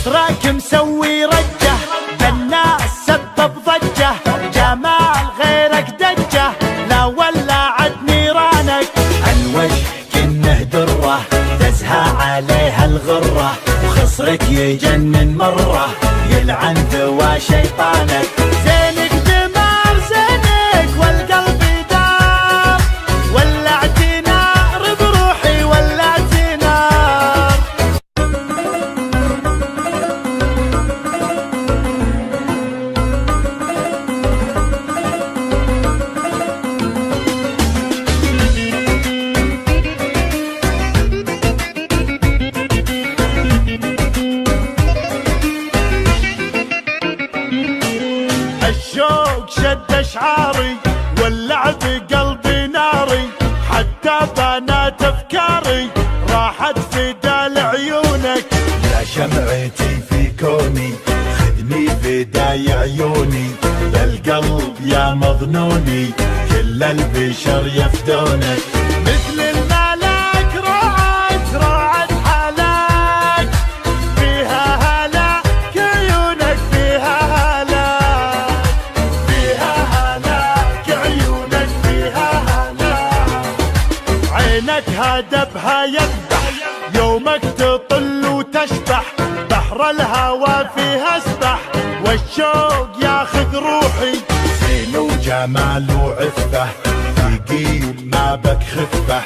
خسرك مسوي رجه بالناس سبب ضجه، جمال غيرك دجه لا ولعت نيرانك. الوجه كنه دره تزهى عليها الغره، وخصرك يجنن مره يلعن ذوى شيطانك. زينك جمال زينك والقلب دار، ولعت نار بروحي ولعت نار. الشوق شد اشعاري ولع بقلبي ناري، حتى بنات افكاري راحت فدا لعيونك. يا شمعتي في كوني خذني فداي عيوني، بالقلب يا مظنوني كل البشر يفدونك. مثل الملاك روعت روعت حلاك، فيها هلاك عيونك فيها هلاك، فيها هلاك عيونك فيها هلاك. عينك هدبها يذبح يومك تطل وتشبح، بحر الهوى فيها اسبح والشوق ياخذ روحي. زين وجمال وعفه ثقيل ما بك خفه،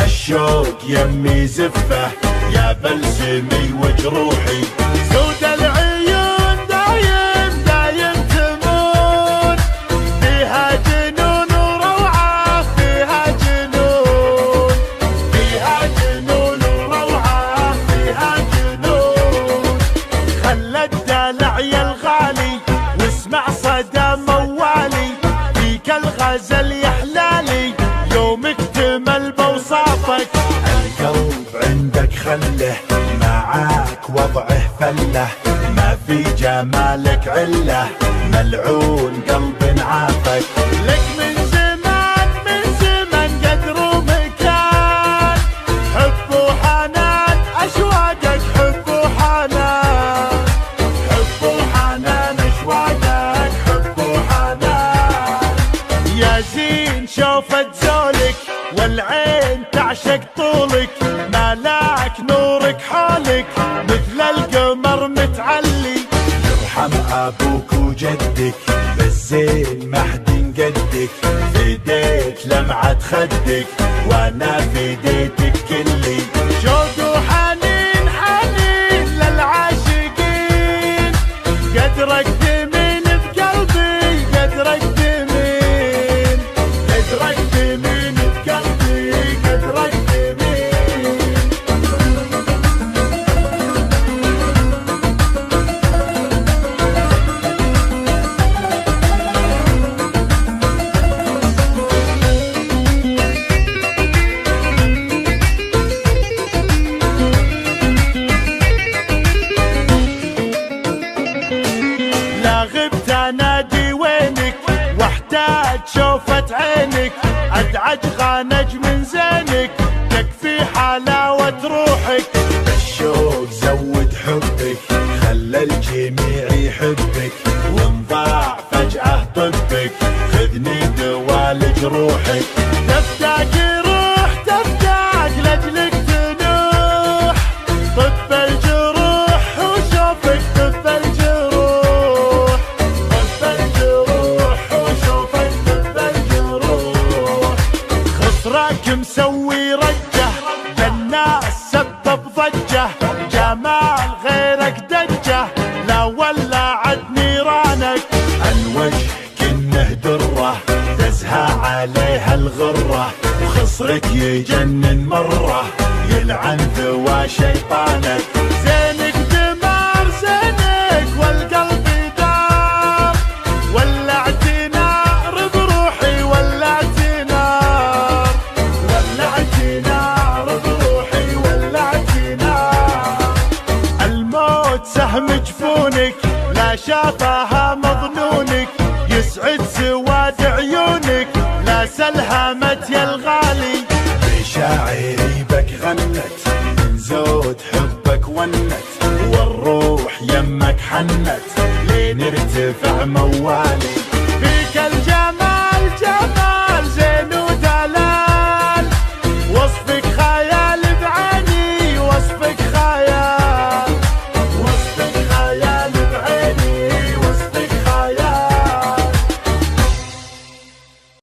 الشوق يمي زفه يا بلسمي وجروحي. سود العيون دايم دايم تمون، فيها جنون وروعه فيها جنون، فيها جنون وروعه فيها جنون. خلى الدلع يا الغالي واسمع صدى موالي، فيك الغزل يحلالي يوم اكتمل بوصافك. القلب عندك خله معاك وضعه فله، ما في جمالك عله ملعون قلب عافك. لك من زمان من زمن قدر ومكان، حب وحنان اشواقك حب وحنان، حب وحنان اشواقك حب وحنان. يا زين شوفت زولك والعين تعشق طولك، ملاك نورك حولك مثل القمر متعلي. يرحم ابوك وجدك بالزين ما حد قدك، فديت لمعة خدك وانا فديتك كلي. شوق وحنين حنين للعاشقين، قدرك ثمين بقلبي قدرك ثمين، قدرك ثمين بقلبي قدرك ثمين. لا غبت انادي وينك واحتاج شوفة عينك، ادعج غانج من زينك تكفي حلاوة روحك. الشوق زود حبك خلى الجميع يحبك، وانضاع فجأة طبك خذني دوال جروحك. تفتاك روح تفتاك لاجلك تنوح، طب الجروح وشوفك طب الجروح، طب الجروح وشوفك طب الجروح. خسرك مسوي رجه بالناس سبب ضجه، جمال غيرك دجه لا ولعت نيرانك. الوجه كنه دره تزهى عليها الغره، وخصرك يجنن مره يلعن ذوى شيطانك. زينك دمار زينك والقلب دار، ولعت نار بروحي ولعت نار، ولعت نار بروحي ولعت نار. الموت سهم جفونك لا شافها مظنونك، يسعد سواد عيونك لا سلهمت يا الغالي. بشاعري بك غنت من زود حبك ونت، والروح نتعنت لين ارتفع موالي.